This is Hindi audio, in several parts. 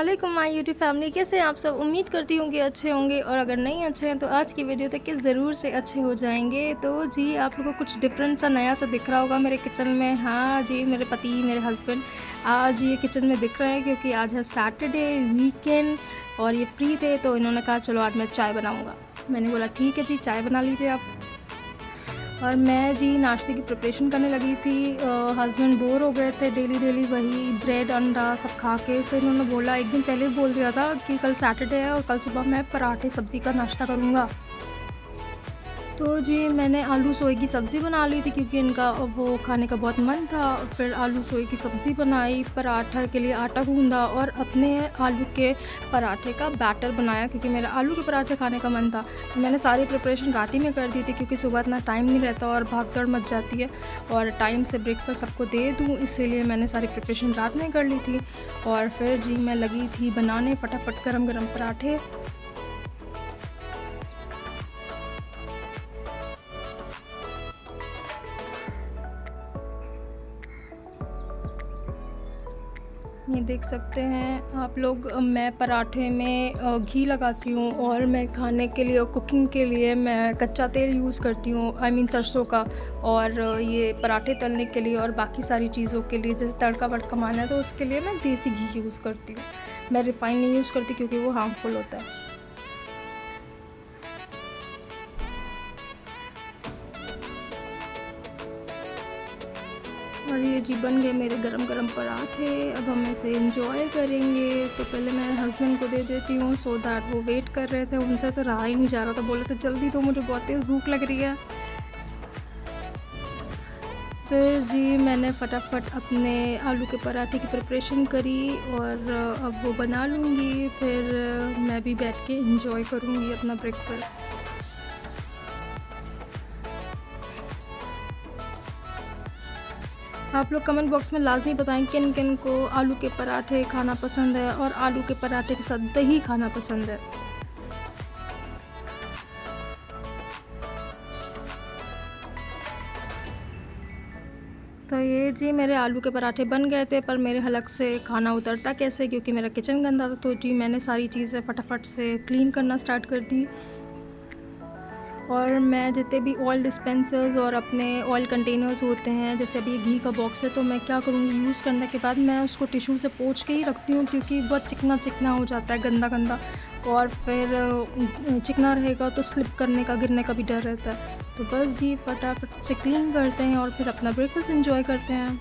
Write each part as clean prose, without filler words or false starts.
वालेकुम माय यूट्यूब फैमिली। कैसे हैं आप सब? उम्मीद करती हूँ कि अच्छे होंगे, और अगर नहीं अच्छे हैं तो आज की वीडियो देख के ज़रूर से अच्छे हो जाएंगे। तो जी, आप लोगों को कुछ डिफरेंट सा नया सा दिख रहा होगा मेरे किचन में। हाँ जी, मेरे पति मेरे हस्बैंड आज ये किचन में दिख रहे हैं क्योंकि आज है सैटरडे वीकेंड और ये फ्री थे, तो इन्होंने कहा चलो आज मैं चाय बनाऊँगा। मैंने बोला ठीक है जी, चाय बना लीजिए आप। और मैं जी नाश्ते की प्रिपरेशन करने लगी थी। हस्बैंड बोर हो गए थे डेली डेली वही ब्रेड अंडा सब खा के, तो इन्होंने बोला, एक दिन पहले बोल दिया था कि कल सैटरडे है और कल सुबह मैं पराठे सब्ज़ी का नाश्ता करूँगा। तो जी मैंने आलू सोए की सब्ज़ी बना ली थी क्योंकि इनका वो खाने का बहुत मन था। फिर आलू सोए की सब्ज़ी बनाई, पराठा के लिए आटा गूँधा और अपने आलू के पराठे का बैटर बनाया क्योंकि मेरा आलू के पराठे खाने का मन था। तो मैंने सारी प्रिपरेशन रात ही में कर दी थी क्योंकि सुबह इतना टाइम नहीं रहता और भागदौड़ मच जाती है और टाइम से ब्रेकफास्ट सबको दे दूँ, इसीलिए मैंने सारी प्रिपरेशन रात में कर ली थी। और फिर जी मैं लगी थी बनाने फटाफट गरम गरम पराठे। ये देख सकते हैं आप लोग, मैं पराठे में घी लगाती हूँ और मैं खाने के लिए और कुकिंग के लिए मैं कच्चा तेल यूज़ करती हूँ, आई मीन सरसों का। और ये पराठे तलने के लिए और बाकी सारी चीज़ों के लिए जैसे तड़का वड़का मारना है तो उसके लिए मैं देसी घी यूज़ करती हूँ। मैं रिफ़ाइन नहीं यूज़ करती क्योंकि वो हार्मफुल होता है। और ये जी बन गए मेरे गरम गरम पराठे। अब हम इसे एंजॉय करेंगे। तो पहले मैं हस्बैंड को दे देती हूँ सो दैट वो वेट कर रहे थे, उनसे तो रहा ही नहीं जा रहा था, बोले थे जल्दी तो मुझे बहुत तेज़ भूख लग रही है। फिर जी मैंने फटाफट अपने आलू के पराठे की प्रिपरेशन करी और अब वो बना लूँगी, फिर मैं भी बैठ के एंजॉय करूँगी अपना ब्रेकफास्ट। आप लोग कमेंट बॉक्स में लाज़मी बताएं किन किन को आलू के पराठे खाना पसंद है और आलू के पराठे के साथ दही खाना पसंद है। तो ये जी मेरे आलू के पराठे बन गए थे, पर मेरे हलक से खाना उतरता कैसे क्योंकि मेरा किचन गंदा था। तो जी मैंने सारी चीज़ें फटाफट से क्लीन करना स्टार्ट कर दी। और मैं जितने भी ऑयल डिस्पेंसर्स और अपने ऑयल कंटेनर्स होते हैं, जैसे अभी घी का बॉक्स है, तो मैं क्या करूँगी, यूज़ करने के बाद मैं उसको टिश्यू से पोंछ के ही रखती हूँ क्योंकि बहुत चिकना चिकना हो जाता है, गंदा गंदा। और फिर चिकना रहेगा तो स्लिप करने का, गिरने का भी डर रहता है। तो बस जी फटाफट से क्लीन करते हैं और फिर अपना ब्रेकफास्ट एंजॉय करते हैं।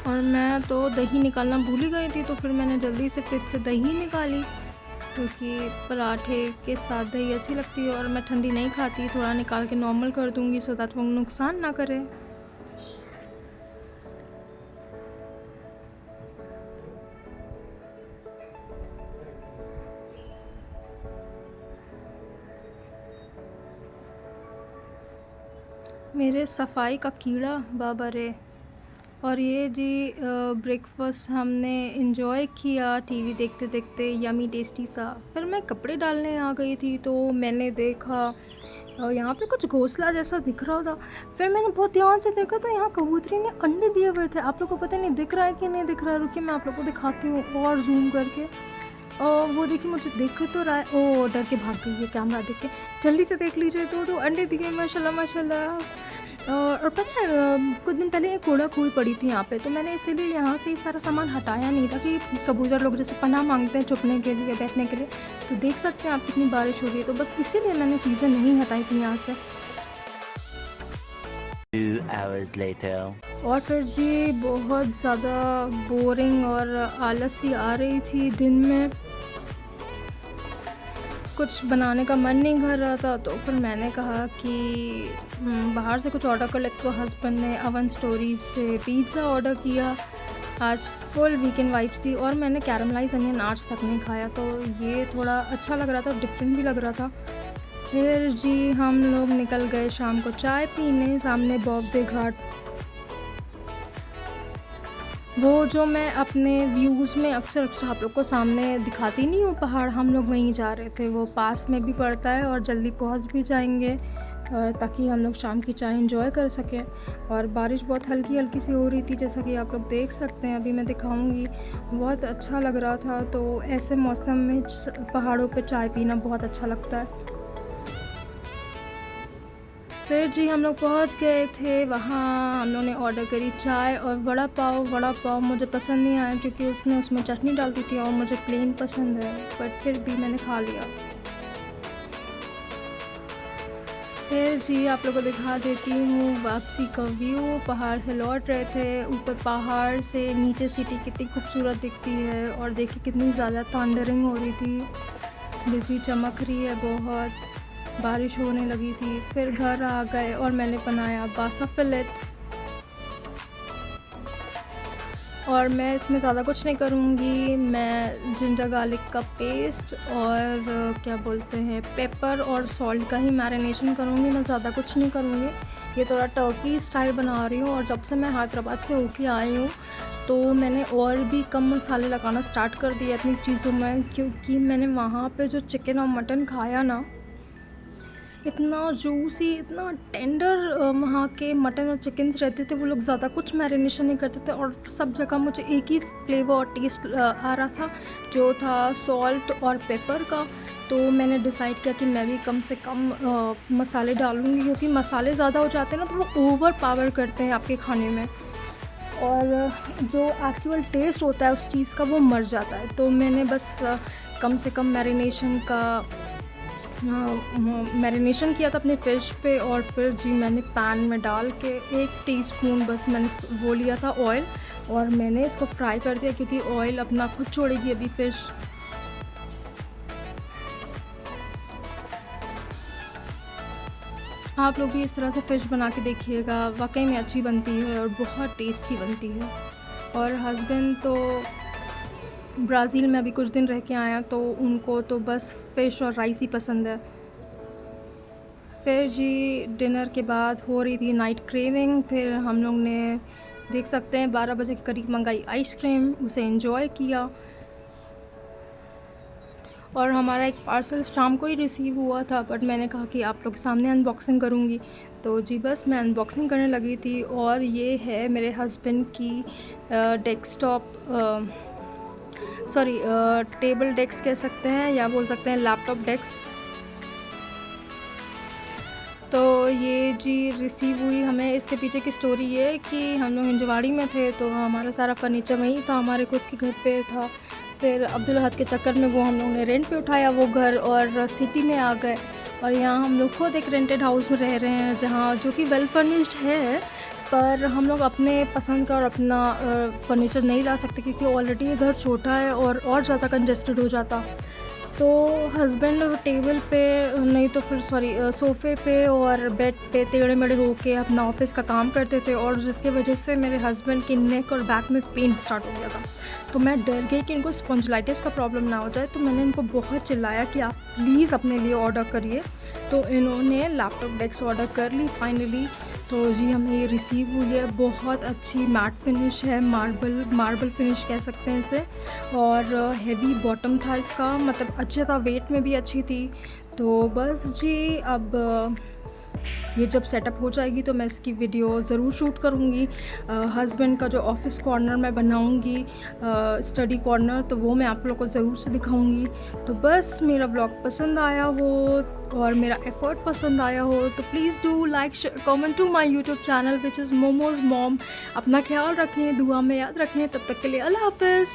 और मैं तो दही निकालना भूल ही गई थी, तो फिर मैंने जल्दी से फ्रिज से दही निकाली क्योंकि पराठे के साथ दही अच्छी लगती है और मैं ठंडी नहीं खाती, थोड़ा निकाल के नॉर्मल कर दूंगी सो दैट वो नुकसान ना करे। मेरे सफाई का कीड़ा बाबा रे। और ये जी ब्रेकफास्ट हमने एंजॉय किया टीवी देखते देखते, यमी टेस्टी सा। फिर मैं कपड़े डालने आ गई थी तो मैंने देखा यहाँ पे कुछ घोंसला जैसा दिख रहा था। फिर मैंने बहुत ध्यान से देखा तो यहाँ कबूतरी ने अंडे दिए हुए थे। आप लोग को पता नहीं दिख रहा है कि नहीं दिख रहा है, रुकिए मैं आप लोग को दिखाती हूँ और जूम करके। और वो देखिए मुझे देख तो रहा है, ओ डर के भाग गई है कैमरा देख के। जल्दी से देख लीजिए, तो अंडे दिए माशाल्लाह माशाल्लाह। और पता है कुछ दिन पहले एक कूड़ा खूई पड़ी थी यहाँ पे, तो मैंने इसीलिए यहाँ से सारा सामान हटाया नहीं था कि कबूतर लोग जैसे पनाह मांगते हैं छुपने के लिए, बैठने के लिए। तो देख सकते हैं आप कितनी बारिश हो रही है, तो बस इसीलिए मैंने चीज़ें नहीं हटाई थी यहाँ से। 2 hours later. और फिर जी बहुत ज़्यादा बोरिंग और आलस सी आ रही थी दिन में, कुछ बनाने का मन नहीं कर रहा था। तो फिर मैंने कहा कि बाहर से कुछ ऑर्डर कर लेते। तो हस्बैंड ने अवन स्टोरीज से पिज़्ज़ा ऑर्डर किया। आज फुल वीकेंड वाइब्स थी और मैंने कैरमलाइज अनियन आज तक नहीं खाया, तो ये थोड़ा अच्छा लग रहा था, डिफरेंट भी लग रहा था। फिर जी हम लोग निकल गए शाम को चाय पीने, सामने बॉम्बे घाट। वो जो मैं अपने व्यूज़ में अक्सर आप लोग को सामने दिखाती नहीं हूँ पहाड़, हम लोग वहीं जा रहे थे। वो पास में भी पड़ता है और जल्दी पहुँच भी जाएँगे, और ताकि हम लोग शाम की चाय एंजॉय कर सकें। और बारिश बहुत हल्की-हल्की सी हो रही थी, जैसा कि आप लोग देख सकते हैं, अभी मैं दिखाऊँगी। बहुत अच्छा लग रहा था, तो ऐसे मौसम में पहाड़ों पे चाय पीना बहुत अच्छा लगता है। फिर जी हम लोग पहुँच गए थे वहाँ, हम लोग ने ऑर्डर करी चाय और वड़ा पाव। वड़ा पाव मुझे पसंद नहीं आया क्योंकि उसमें चटनी डालती थी और मुझे प्लेन पसंद है, बट फिर भी मैंने खा लिया। फिर जी आप लोगों को दिखा देती हूँ वापसी का व्यू। पहाड़ से लौट रहे थे, ऊपर पहाड़ से नीचे सिटी कितनी खूबसूरत दिखती है, और देखिए कितनी ज़्यादा थंडरिंग हो रही थी, बिजली चमक रही है बहुत, बारिश होने लगी थी। फिर घर आ गए और मैंने बनाया बासा फिलेट, और मैं इसमें ज़्यादा कुछ नहीं करूँगी। मैं जिंजर गार्लिक का पेस्ट और क्या बोलते हैं पेपर और सॉल्ट का ही मैरिनेशन करूँगी, मैं ज़्यादा कुछ नहीं करूँगी। ये थोड़ा टर्की स्टाइल बना रही हूँ, और जब से मैं हैदराबाद से होके आई हूँ तो मैंने और भी कम मसाले लगाना स्टार्ट कर दिया अपनी चीज़ों में, क्योंकि मैंने वहाँ पे जो चिकन और मटन खाया ना, इतना जूसी, इतना टेंडर वहाँ के मटन और चिकन्स रहते थे। वो लोग ज़्यादा कुछ मैरिनेशन नहीं करते थे, और सब जगह मुझे एक ही फ्लेवर और टेस्ट आ रहा था, जो था सॉल्ट और पेपर का। तो मैंने डिसाइड किया कि मैं भी कम से कम मसाले डालूँगी, क्योंकि मसाले ज़्यादा हो जाते हैं ना तो वो ओवर पावर करते हैं आपके खाने में, और जो एक्चुअल टेस्ट होता है उस चीज़ का वो मर जाता है। तो मैंने बस कम से कम मैरिनेशन किया था अपने फ़िश पे, और फिर जी मैंने पैन में डाल के 1 टीस्पून बस मैंने वो लिया था ऑयल, और मैंने इसको फ्राई कर दिया, क्योंकि ऑयल अपना खुद छोड़ेगी अभी फ़िश। आप लोग भी इस तरह से फ़िश बना के देखिएगा, वाकई में अच्छी बनती है और बहुत टेस्टी बनती है। और हस्बैंड तो ब्राज़ील में अभी कुछ दिन रह के आए हैं, तो उनको तो बस फ़िश और राइस ही पसंद है। फिर जी डिनर के बाद हो रही थी नाइट क्रेविंग, फिर हम लोग ने देख सकते हैं 12 बजे के करीब मंगाई आइसक्रीम, उसे एंजॉय किया। और हमारा एक पार्सल शाम को ही रिसीव हुआ था, बट मैंने कहा कि आप लोग के सामने अनबॉक्सिंग करूँगी, तो जी बस मैं अनबॉक्सिंग करने लगी थी। और ये है मेरे हस्बैंड की डेस्कटॉप, सॉरी टेबल डेस्क कह सकते हैं, या बोल सकते हैं लैपटॉप डेस्क। तो ये जी रिसीव हुई हमें। इसके पीछे की स्टोरी ये है कि हम लोग हिंजवाड़ी में थे, तो हमारा सारा फर्नीचर वहीं था, हमारे खुद के घर पे था। फिर अब्दुल अहद के चक्कर में वो हम लोग ने रेंट पे उठाया वो घर, और सिटी में आ गए, और यहाँ हम लोग खुद एक रेंटेड हाउस में रह रहे हैं, जहाँ जो कि वेल फर्निश्ड है, पर हम लोग अपने पसंद का और अपना फर्नीचर नहीं ला सकते, क्योंकि ऑलरेडी ये घर छोटा है और ज़्यादा कंजेस्टेड हो जाता। तो हस्बैंड टेबल पे नहीं तो फिर सोफ़े पे और बेड पे टेढ़े-मेढ़े होके अपना ऑफ़िस का काम करते थे, और जिसकी वजह से मेरे हस्बैंड के नेक और बैक में पेन स्टार्ट हो गया था। तो मैं डर गई कि इनको स्पॉन्जिलाइटिस का प्रॉब्लम ना हो जाए, तो मैंने इनको बहुत चिल्लाया कि आप प्लीज़ अपने लिए ऑर्डर करिए। तो इन्होंने लैपटॉप डेस्क ऑर्डर कर ली फाइनली। तो जी हमें ये रिसीव हुई है, बहुत अच्छी मैट फिनिश है, मार्बल फिनिश कह सकते हैं इसे, और हेवी बॉटम था इसका, मतलब अच्छा था, वेट में भी अच्छी थी। तो बस जी अब ये जब सेटअप हो जाएगी तो मैं इसकी वीडियो ज़रूर शूट करूँगी। हस्बैंड का जो ऑफ़िस कॉर्नर मैं बनाऊँगी, स्टडी कॉर्नर, तो वो मैं आप लोगों को ज़रूर से दिखाऊँगी। तो बस मेरा ब्लॉग पसंद आया हो और मेरा एफ़र्ट पसंद आया हो तो please do like comment to my YouTube channel which is momos mom. अपना ख्याल रखें, दुआ में याद रखें। तब तक के लिए अल्लाह हाफ़िज़।